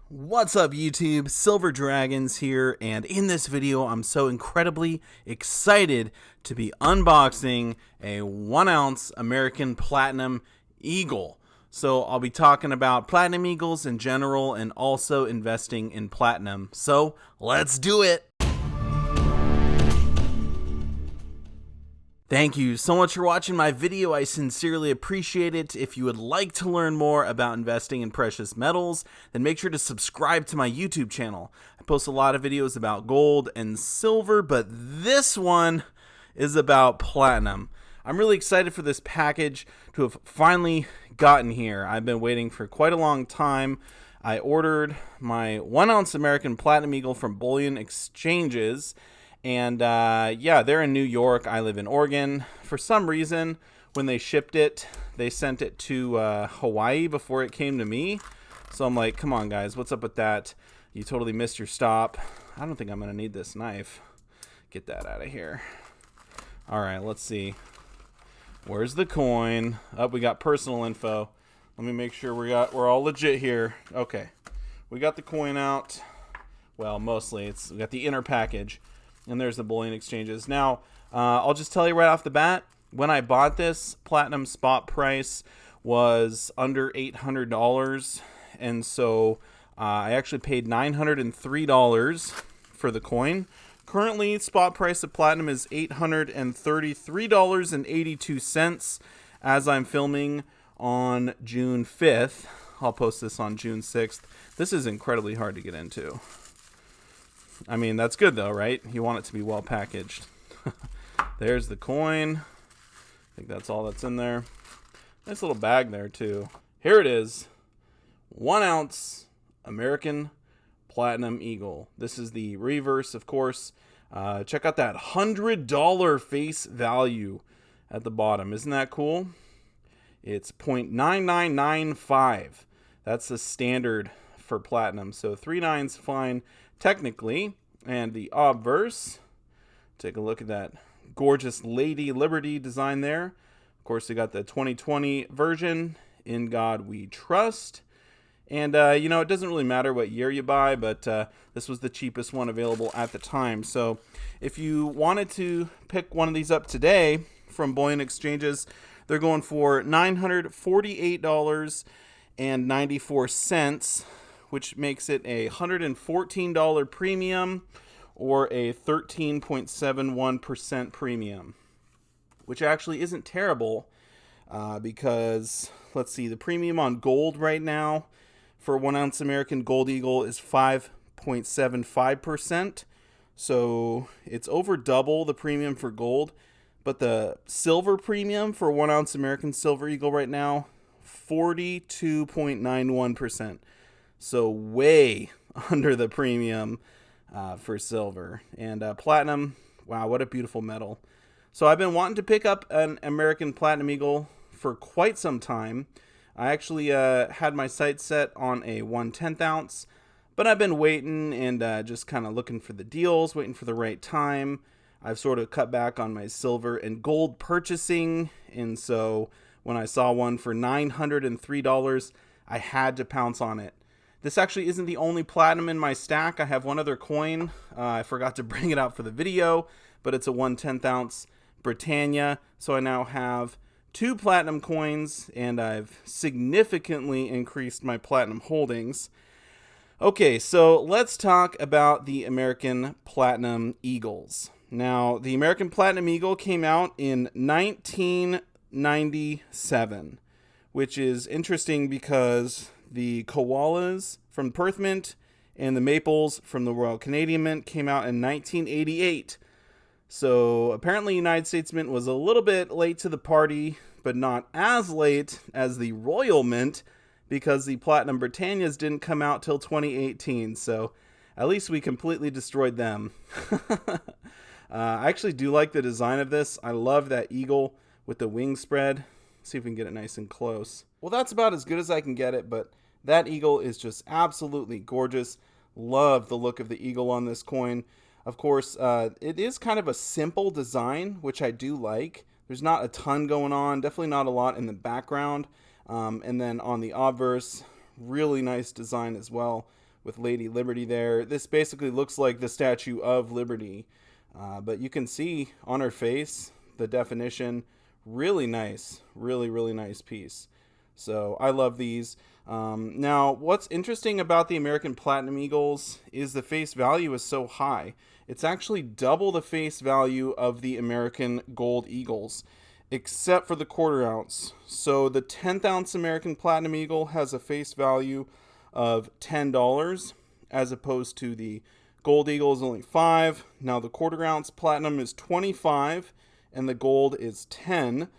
What's up YouTube, Silver Dragons here, and in this video I'm so incredibly excited to be unboxing a 1 ounce American Platinum Eagle. So I'll be talking about Platinum Eagles in general and also investing in platinum. So let's do it! Thank you so much for watching my video. I sincerely appreciate it. If you would like to learn more about investing in precious metals, then make sure to subscribe to my YouTube channel. I post a lot of videos about gold and silver, but this one is about platinum. I'm really excited for this package to have finally gotten here. I've been waiting for quite a long time. I ordered my 1 ounce American Platinum Eagle from Bullion Exchanges. And yeah, they're in New York. I live in Oregon. For some reason, when they shipped it, they sent it to Hawaii before it came to me. So I'm like, come on, guys, what's up with that? You totally missed your stop. I don't think I'm going to need this knife. Get that out of here. All right, let's see. Where's the coin? Oh, we got personal info. Let me make sure we're all legit here. Okay, we got the coin out. Well, mostly we got the inner package. And there's the Bullion Exchanges. Now, I'll just tell you right off the bat, when I bought this, platinum spot price was under $800. And so I actually paid $903 for the coin. Currently, spot price of platinum is $833.82 as I'm filming on June 5th. I'll post this on June 6th. This is incredibly hard to get into. I mean, that's good though, right? You want it to be well packaged. There's the coin. I think that's all that's in there. Nice little bag there too. Here it is. 1 ounce American Platinum Eagle. This is the reverse, of course. Check out that $100 face value at the bottom. Isn't that cool? It's 0.9995. That's the standard for platinum. So 3.9's fine technically. And the obverse, take a look at that gorgeous Lady Liberty design there. Of course, we got the 2020 version, In God We Trust. And you know, it doesn't really matter what year you buy, but this was the cheapest one available at the time. So if you wanted to pick one of these up today from Bullion Exchanges, they're going for $948.94, which makes it a $114 premium or a 13.71% premium, which actually isn't terrible because, let's see, the premium on gold right now for 1 ounce American Gold Eagle is 5.75%. So it's over double the premium for gold, but the silver premium for 1 ounce American Silver Eagle right now, 42.91%. So way under the premium for silver. And platinum, wow, what a beautiful metal. So I've been wanting to pick up an American Platinum Eagle for quite some time. I actually had my sights set on a 1/10 ounce, but I've been waiting and just kind of looking for the deals, waiting for the right time. I've sort of cut back on my silver and gold purchasing, and so when I saw one for $903, I had to pounce on it. This actually isn't the only platinum in my stack. I have one other coin. I forgot to bring it out for the video, but it's a 1/10 ounce Britannia. So I now have 2 platinum coins, and I've significantly increased my platinum holdings. Okay, so let's talk about the American Platinum Eagles. Now, the American Platinum Eagle came out in 1997, which is interesting because the koalas from Perth Mint and the maples from the Royal Canadian Mint came out in 1988. So apparently United States Mint was a little bit late to the party, but not as late as the Royal Mint because the Platinum Britannias didn't come out till 2018. So at least we completely destroyed them. I actually do like the design of this. I love that eagle with the wing spread. See if we can get it nice and close. Well, that's about as good as I can get it, but that eagle is just absolutely gorgeous. Love the look of the eagle on this coin. Of course, it is kind of a simple design, which I do like. There's not a ton going on, definitely not a lot in the background. And then on the obverse, really nice design as well, with Lady Liberty there. This basically looks like the Statue of Liberty, but you can see on her face the definition. Really nice, really nice piece. So I love these. Now, what's interesting about the American Platinum Eagles is the face value is so high. It's actually double the face value of the American Gold Eagles, except for the quarter ounce. So the 10th ounce American Platinum Eagle has a face value of $10, as opposed to the Gold Eagle is only $5. Now the quarter ounce Platinum is $25, and the gold is $10.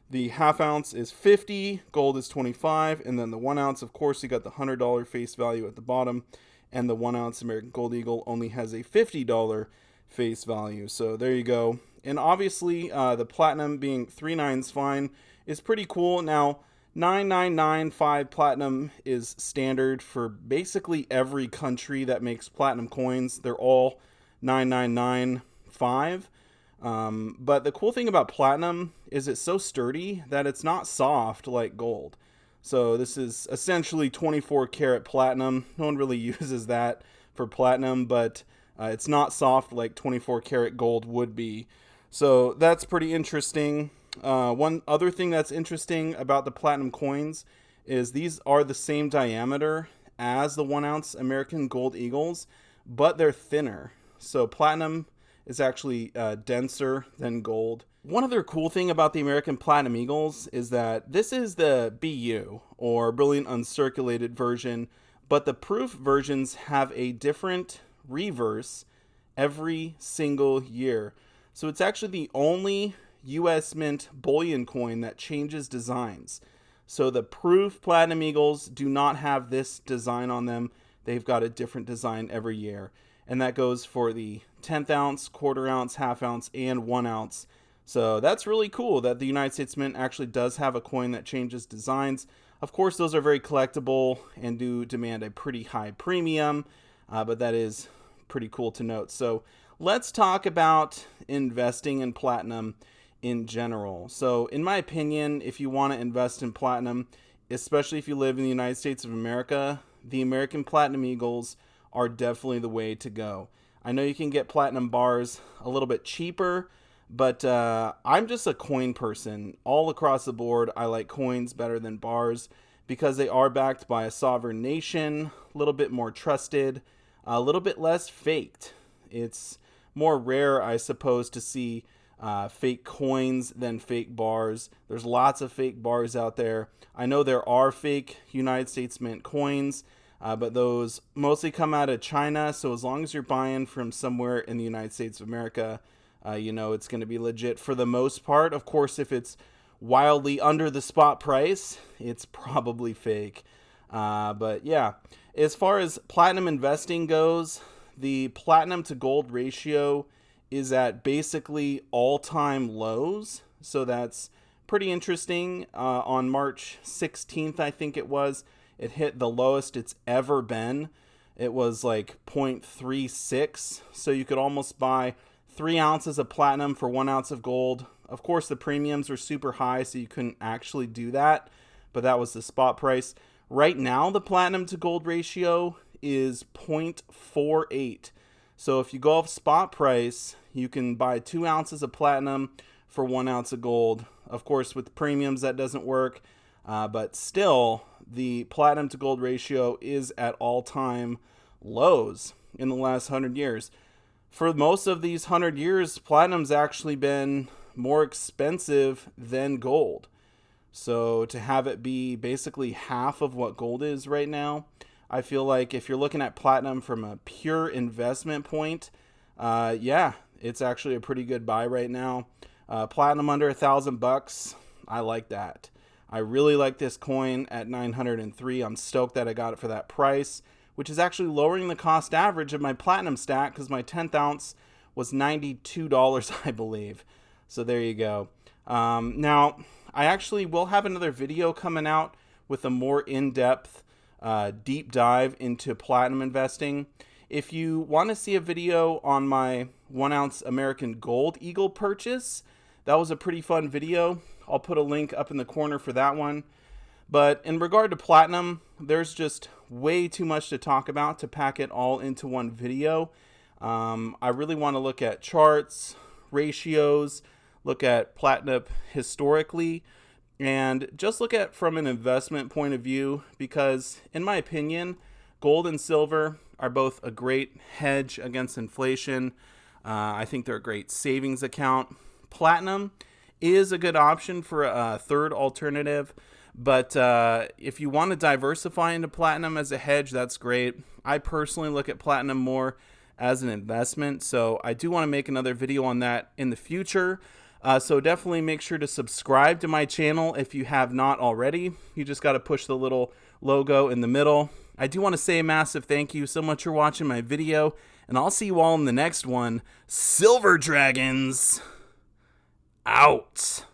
The half ounce is $50, gold is $25, and then the 1 ounce, of course, you got the $100 face value at the bottom, and the 1 ounce American Gold Eagle only has a $50 face value. So there you go. And obviously, the platinum being 3 nines fine is pretty cool. Now, 9995 platinum is standard for basically every country that makes platinum coins. They're all 9995. But the cool thing about platinum is it's so sturdy that it's not soft like gold. So this is essentially 24 karat platinum. No one really uses that for platinum, but it's not soft like 24 karat gold would be. So that's pretty interesting. One other thing that's interesting about the platinum coins is these are the same diameter as the 1 ounce American Gold Eagles, but they're thinner. So platinum is actually denser than gold. One other cool thing about the American Platinum Eagles is that this is the BU, or Brilliant Uncirculated version, but the proof versions have a different reverse every single year. So it's actually the only US Mint Bullion coin that changes designs. So the proof Platinum Eagles do not have this design on them. They've got a different design every year. And that goes for the 10th ounce, quarter ounce, half ounce, and 1 ounce. So that's really cool that the United States Mint actually does have a coin that changes designs. Of course, those are very collectible and do demand a pretty high premium, but that is pretty cool to note. So let's talk about investing in platinum in general. So in my opinion, if you want to invest in platinum, especially if you live in the United States of America, the American Platinum Eagles are definitely the way to go. I know you can get platinum bars a little bit cheaper, but I'm just a coin person. All across the board, I like coins better than bars because they are backed by a sovereign nation, a little bit more trusted, a little bit less faked. It's more rare, I suppose, to see fake coins than fake bars. There's lots of fake bars out there. I know there are fake United States Mint coins, but those mostly come out of China. So as long as you're buying from somewhere in the United States of America, you know it's going to be legit for the most part. Of course, if it's wildly under the spot price, it's probably fake. But yeah, as far as platinum investing goes, the platinum to gold ratio is at basically all-time lows. So that's pretty interesting. On March 16th, I think it was, it hit the lowest it's ever been. It was like 0.36. So you could almost buy 3 ounces of platinum for 1 ounce of gold. Of course, the premiums were super high, so you couldn't actually do that. But that was the spot price. Right now, the platinum to gold ratio is 0.48. So if you go off spot price, you can buy 2 ounces of platinum for 1 ounce of gold. Of course, with premiums, that doesn't work. But still, the platinum to gold ratio is at all-time lows in the last 100 years. For most of these 100 years, platinum's actually been more expensive than gold. So to have it be basically half of what gold is right now, I feel like if you're looking at platinum from a pure investment point, yeah, it's actually a pretty good buy right now. Platinum under $1,000, I like that. I really like this coin at 903. I'm stoked that I got it for that price, which is actually lowering the cost average of my platinum stack because my 10th ounce was $92, I believe. So there you go. Now, I actually will have another video coming out with a more in-depth deep dive into platinum investing. If you want to see a video on my 1 ounce American Gold Eagle purchase, that was a pretty fun video. I'll put a link up in the corner for that one. But in regard to platinum, there's just way too much to talk about to pack it all into one video. I really want to look at charts, ratios, look at platinum historically, and just look at from an investment point of view, because in my opinion, gold and silver are both a great hedge against inflation. I think they're a great savings account. Platinum is a good option for a third alternative, but if you want to diversify into platinum as a hedge, that's great. I personally look at platinum more as an investment, so I do want to make another video on that in the future. So definitely make sure to subscribe to my channel if you have not already. You just got to push the little logo in the middle. I do want to say a massive thank you so much for watching my video, and I'll see you all in the next one. Silver Dragons out.